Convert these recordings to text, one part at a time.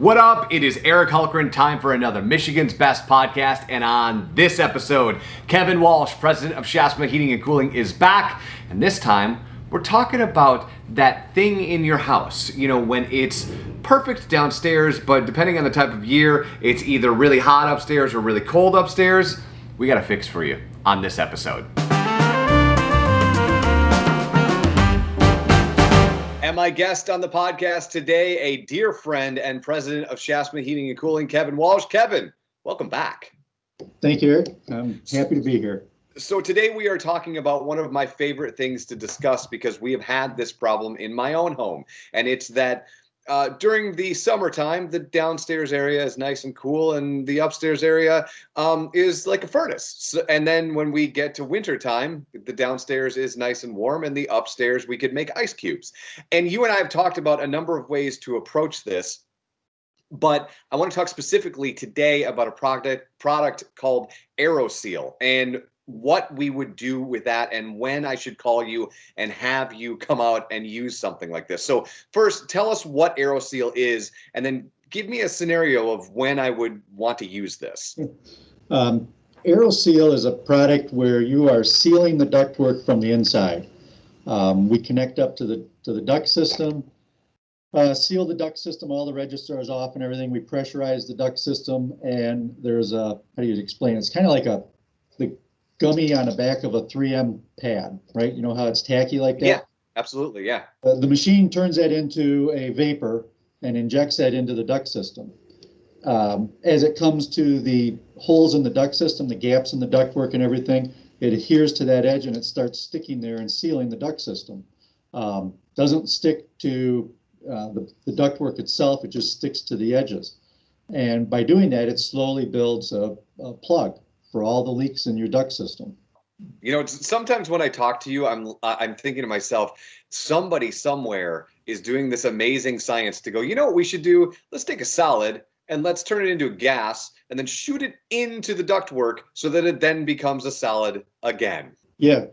What up? It is Eric Hulkran, time for another Michigan's Best podcast. And on this episode, Kevin Walsh, president of Schaafsma Heating and Cooling, is back. And this time, we're talking about that thing in your house. You know, when it's perfect downstairs, but depending on the type of year, it's either really hot upstairs or really cold upstairs. We got a fix for you on this episode. And my guest on the podcast today, a dear friend and president of Schaafsma Heating and Cooling, Kevin Walsh. Kevin, welcome back. Thank you, Eric. I'm happy to be here. So today we are talking about one of my favorite things to discuss because we have had this problem in my own home. And it's that during the summertime, the downstairs area is nice and cool and the upstairs area is like a furnace. And then when we get to wintertime, the downstairs is nice and warm and the upstairs we could make ice cubes. And you and I have talked about a number of ways to approach this. But I want to talk specifically today about a product called Aeroseal and what we would do with that and when I should call you and have you come out and use something like this. So first, tell us what Aeroseal is, and then give me a scenario of when I would want to use this. Aeroseal is a product where you are sealing the ductwork from the inside. We connect up to the duct system, seal the duct system, all the registers off and everything. We pressurize the duct system, and there's a, how do you explain it? It's kind of like the gummy on the back of a 3M pad, right? You know how it's tacky like that? Yeah, absolutely, yeah. The machine turns that into a vapor and injects that into the duct system. As it comes to the holes in the duct system, the gaps in the ductwork and everything, it adheres to that edge and it starts sticking there and sealing the duct system. Doesn't stick to the ductwork itself, it just sticks to the edges. And by doing that, it slowly builds a plug for all the leaks in your duct system. You know, sometimes when I talk to you, I'm thinking to myself, somebody somewhere is doing this amazing science to go, you know what we should do? Let's take a solid and let's turn it into a gas and then shoot it into the ductwork so that it then becomes a solid again. Yeah.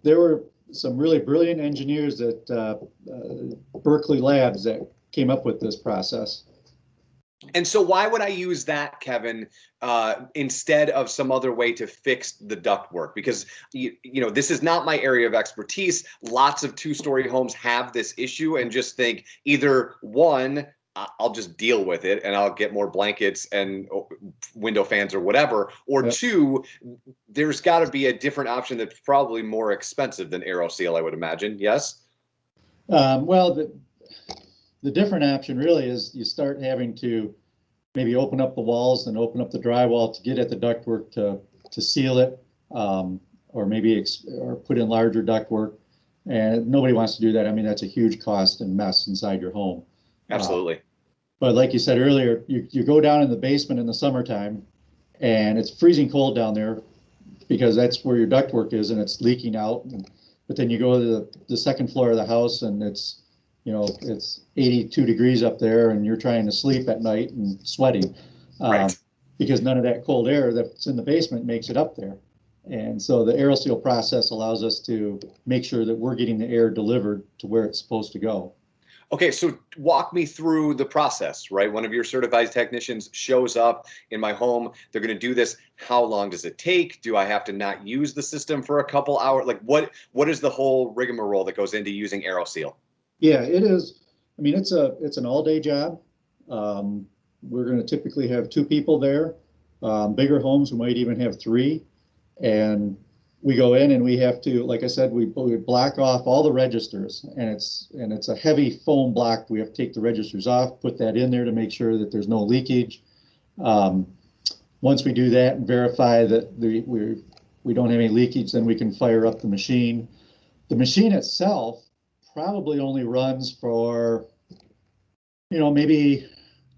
There were some really brilliant engineers at Berkeley Labs that came up with this process. And so why would I use that, Kevin, instead of some other way to fix the ductwork? Because, you know, this is not my area of expertise. Lots of two-story homes have this issue and just think either one, I'll just deal with it and I'll get more blankets and window fans or whatever. Or yep. Two, there's got to be a different option that's probably more expensive than Aeroseal, I would imagine. Yes? Well, the different option really is you start having to maybe open up the walls and open up the drywall to get at the ductwork to seal it, or maybe or put in larger ductwork. And nobody wants to do that. I mean, that's a huge cost and mess inside your home. Absolutely. But like you said earlier, you go down in the basement in the summertime and it's freezing cold down there because that's where your ductwork is and it's leaking out. But then you go to the second floor of the house and it's 82 degrees up there and you're trying to sleep at night and sweating, right. Because none of that cold air that's in the basement makes it up there. And so the Aeroseal process allows us to make sure that we're getting the air delivered to where it's supposed to go. Okay, so walk me through the process, right? One of your certified technicians shows up in my home. They're going to do this. How long does it take? Do I have to not use the system for a couple hours? Like what is the whole rigmarole that goes into using Aeroseal? Yeah, it is. I mean, it's an all-day job. We're going to typically have 2 people there. Bigger homes, we might even have 3. And we go in and we have to, like I said, we block off all the registers, and it's a heavy foam block. We have to take the registers off, put that in there to make sure that there's no leakage. Once we do that and verify that we don't have any leakage, then we can fire up the machine. The machine itself probably only runs for, maybe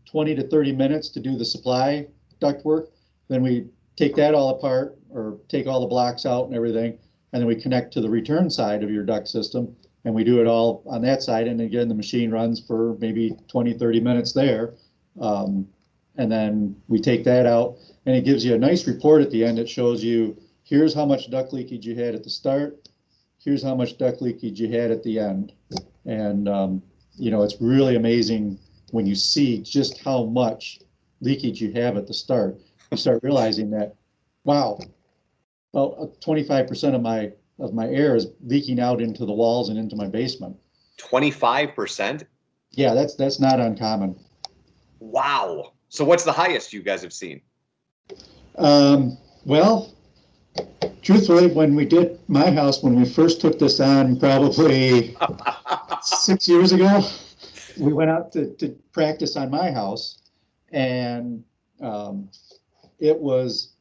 20 to 30 minutes to do the supply ductwork. Then we take that all apart or take all the blocks out and everything. And then we connect to the return side of your duct system and we do it all on that side. And again, the machine runs for maybe 20, 30 minutes there. And then we take that out and it gives you a nice report at the end. It shows you, here's how much duct leakage you had at the start. Here's how much duct leakage you had at the end. And, it's really amazing when you see just how much leakage you have at the start. You start realizing that, wow, well, 25% of my air is leaking out into the walls and into my basement. 25%? Yeah, that's not uncommon. Wow. So what's the highest you guys have seen? Well, truthfully, when we did my house, when we first took this on, probably 6 years ago, we went out to practice on my house, and it was,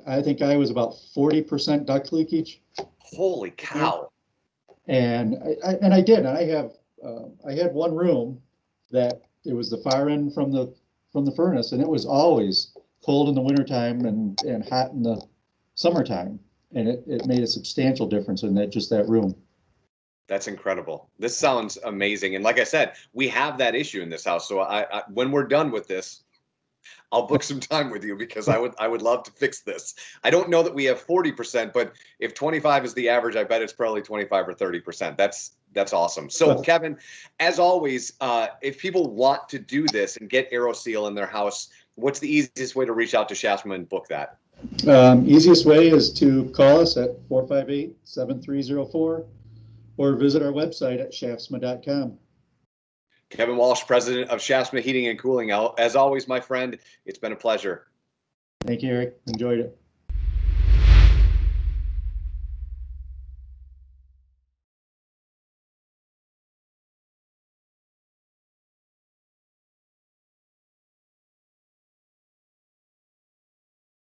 I think I was about 40% duct leakage. Holy cow. And I did. I had one room that it was the far end from the furnace, and it was always cold in the wintertime and hot in the summertime. And it made a substantial difference in that room. That's incredible. This sounds amazing. And like I said, we have that issue in this house. So when we're done with this, I'll book some time with you because I would love to fix this. I don't know that we have 40%, but if 25 is the average, I bet it's probably 25 or 30%. That's awesome. So Well, Kevin, as always, if people want to do this and get Aeroseal in their house, what's the easiest way to reach out to Schaafsma and book that? Easiest way is to call us at 458-7304 or visit our website at schaafsma.com. Kevin Walsh, president of Schaafsma Heating and Cooling. As always, my friend, it's been a pleasure. Thank you, Eric. Enjoyed it.